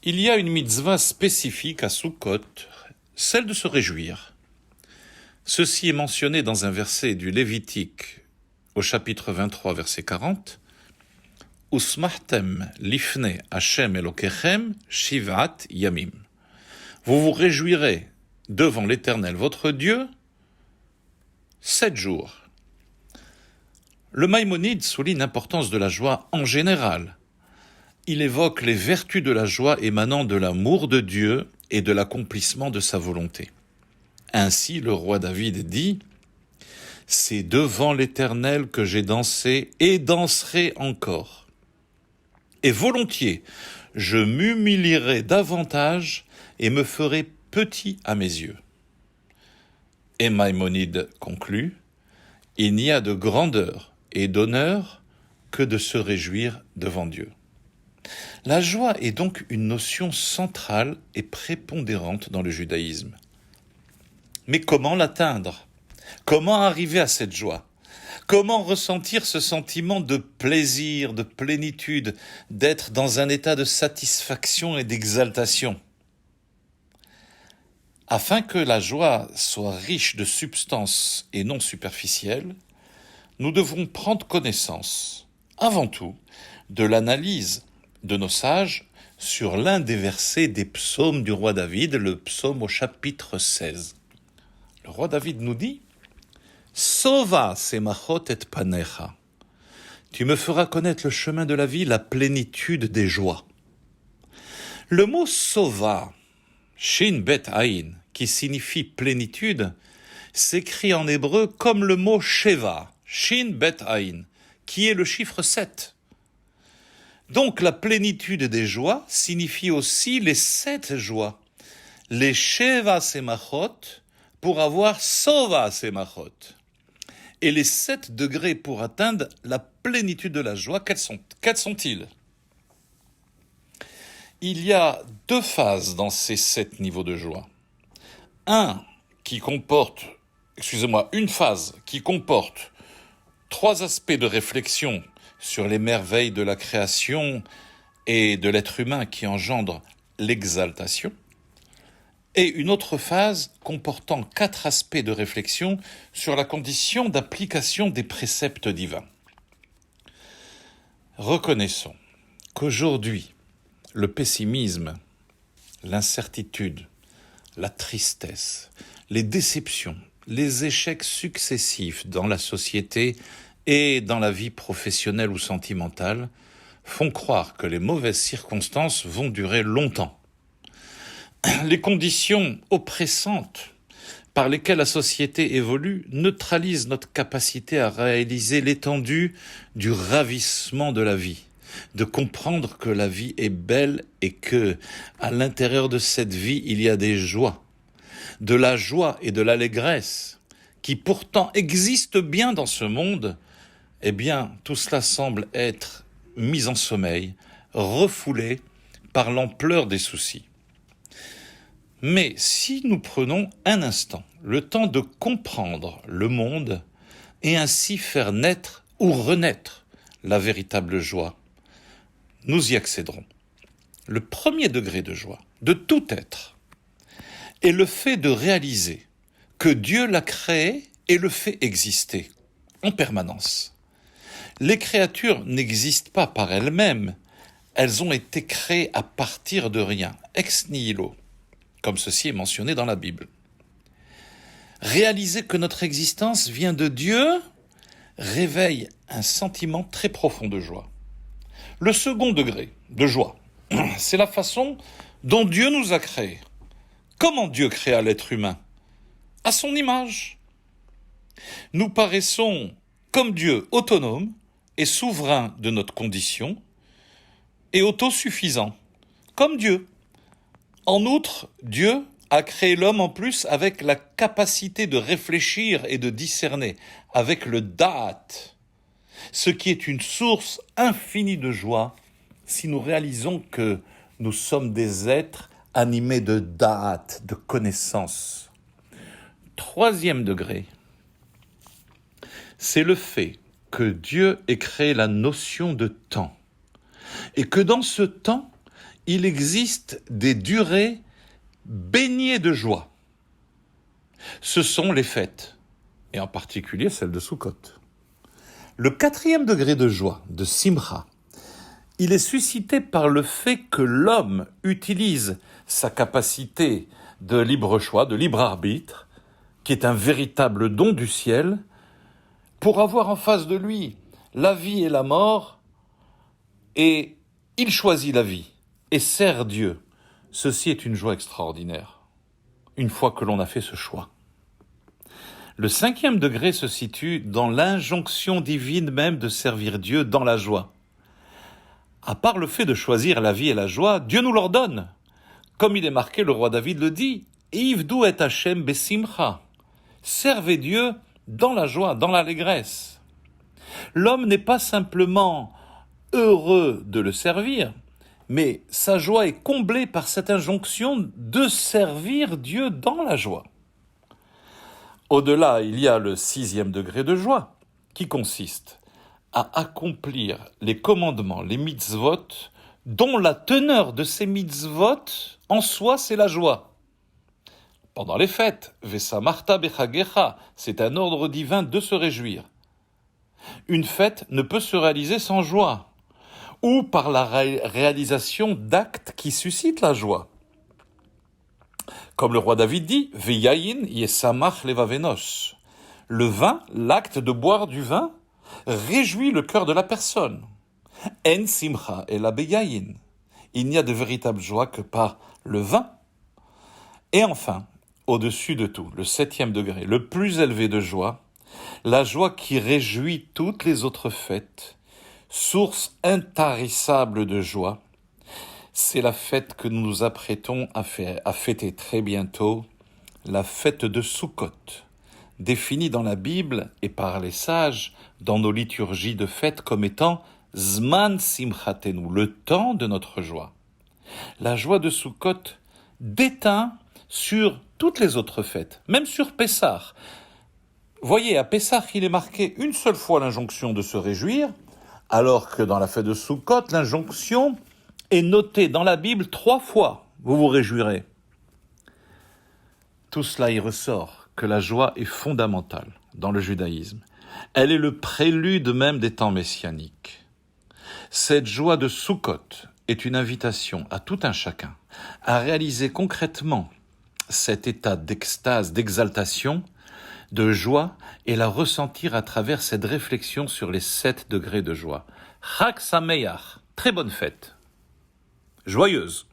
Il y a une mitzvah spécifique à Sukkot, celle de se réjouir. Ceci est mentionné dans un verset du Lévitique au chapitre 23, verset 40. Usmachtem lifne Hashem Elokechem shivat yamim. Vous vous réjouirez devant l'Éternel votre Dieu 7 jours. Le Maïmonide souligne l'importance de la joie en général. Il évoque les vertus de la joie émanant de l'amour de Dieu et de l'accomplissement de sa volonté. Ainsi, le roi David dit « C'est devant l'Éternel que j'ai dansé et danserai encore. Et volontiers, je m'humilierai davantage et me ferai petit à mes yeux. » Et Maïmonide conclut « Il n'y a de grandeur et d'honneur que de se réjouir devant Dieu. » La joie est donc une notion centrale et prépondérante dans le judaïsme. Mais comment l'atteindre ? Comment arriver à cette joie ? Comment ressentir ce sentiment de plaisir, de plénitude, d'être dans un état de satisfaction et d'exaltation ? Afin que la joie soit riche de substance et non superficielle, nous devons prendre connaissance, avant tout, de l'analyse de nos sages sur l'un des versets des psaumes du roi David, le psaume au chapitre 16. Le roi David nous dit « Sova semachot et panecha » Tu me feras connaître le chemin de la vie, la plénitude des joies. Le mot « sova » Shin bet aïn, qui signifie plénitude, s'écrit en hébreu comme le mot sheva, Shin bet aïn, qui est le chiffre 7. Donc la plénitude des joies signifie aussi les 7 joies, les sheva semachot pour avoir sova semachot, et les 7 degrés pour atteindre la plénitude de la joie. Quels sont-ils ? Il y a 2 phases dans ces 7 niveaux de joie. Une phase qui comporte 3 aspects de réflexion sur les merveilles de la création et de l'être humain qui engendrent l'exaltation, et une autre phase comportant 4 aspects de réflexion sur la condition d'application des préceptes divins. Reconnaissons qu'aujourd'hui, le pessimisme, l'incertitude, la tristesse, les déceptions, les échecs successifs dans la société et dans la vie professionnelle ou sentimentale font croire que les mauvaises circonstances vont durer longtemps. Les conditions oppressantes par lesquelles la société évolue neutralisent notre capacité à réaliser l'étendue du ravissement de la vie, de comprendre que la vie est belle et que, à l'intérieur de cette vie, il y a des joies, de la joie et de l'allégresse qui pourtant existent bien dans ce monde. Eh bien, tout cela semble être mis en sommeil, refoulé par l'ampleur des soucis. Mais si nous prenons un instant le temps de comprendre le monde et ainsi faire naître ou renaître la véritable joie, nous y accéderons. Le premier degré de joie de tout être est le fait de réaliser que Dieu l'a créé et le fait exister en permanence. Les créatures n'existent pas par elles-mêmes, elles ont été créées à partir de rien, ex nihilo, comme ceci est mentionné dans la Bible. Réaliser que notre existence vient de Dieu réveille un sentiment très profond de joie. Le second degré de joie, c'est la façon dont Dieu nous a créés. Comment Dieu créa l'être humain ? À son image. Nous paraissons, comme Dieu, autonomes et souverains de notre condition et autosuffisants, comme Dieu. En outre, Dieu a créé l'homme en plus avec la capacité de réfléchir et de discerner, avec le da'at, ce qui est une source infinie de joie si nous réalisons que nous sommes des êtres animés de da'at, de connaissance. Troisième degré, c'est le fait que Dieu ait créé la notion de temps et que dans ce temps, il existe des durées baignées de joie. Ce sont les fêtes, et en particulier celle de Sukkot. Le 4e degré de joie, de Simcha, il est suscité par le fait que l'homme utilise sa capacité de libre choix, de libre arbitre, qui est un véritable don du ciel, pour avoir en face de lui la vie et la mort, et il choisit la vie et sert Dieu. Ceci est une joie extraordinaire, une fois que l'on a fait ce choix. Le 5e degré se situe dans l'injonction divine même de servir Dieu dans la joie. À part le fait de choisir la vie et la joie, Dieu nous l'ordonne. Comme il est marqué, le roi David le dit, « Ivdu et Hashem besimcha » servez Dieu dans la joie, dans l'allégresse. L'homme n'est pas simplement heureux de le servir, mais sa joie est comblée par cette injonction de servir Dieu dans la joie. Au-delà, il y a le 6e degré de joie, qui consiste à accomplir les commandements, les mitzvot, dont la teneur de ces mitzvot, en soi, c'est la joie. Pendant les fêtes, Vesamarta bechagecha, c'est un ordre divin de se réjouir. Une fête ne peut se réaliser sans joie, ou par la réalisation d'actes qui suscitent la joie. Comme le roi David dit, Veyayin yesamach levavenos. Le vin, l'acte de boire du vin, réjouit le cœur de la personne. En simcha ela beyayin. Il n'y a de véritable joie que par le vin. Et enfin, au-dessus de tout, le 7e degré, le plus élevé de joie, la joie qui réjouit toutes les autres fêtes, source intarissable de joie, c'est la fête que nous nous apprêtons à fêter très bientôt, la fête de Sukkot, définie dans la Bible et par les sages dans nos liturgies de fête comme étant Zman Simchatenu, le temps de notre joie. La joie de Sukkot déteint sur toutes les autres fêtes, même sur Pessah. Voyez, à Pessah, il est marqué une seule fois l'injonction de se réjouir, alors que dans la fête de Sukkot, l'injonction est notée dans la Bible 3 fois. Vous vous réjouirez. Tout cela y ressort que la joie est fondamentale dans le judaïsme. Elle est le prélude même des temps messianiques. Cette joie de Sukkot est une invitation à tout un chacun à réaliser concrètement cet état d'extase, d'exaltation, de joie et la ressentir à travers cette réflexion sur les 7 degrés de joie. Chag Sameach, très bonne fête, joyeuse.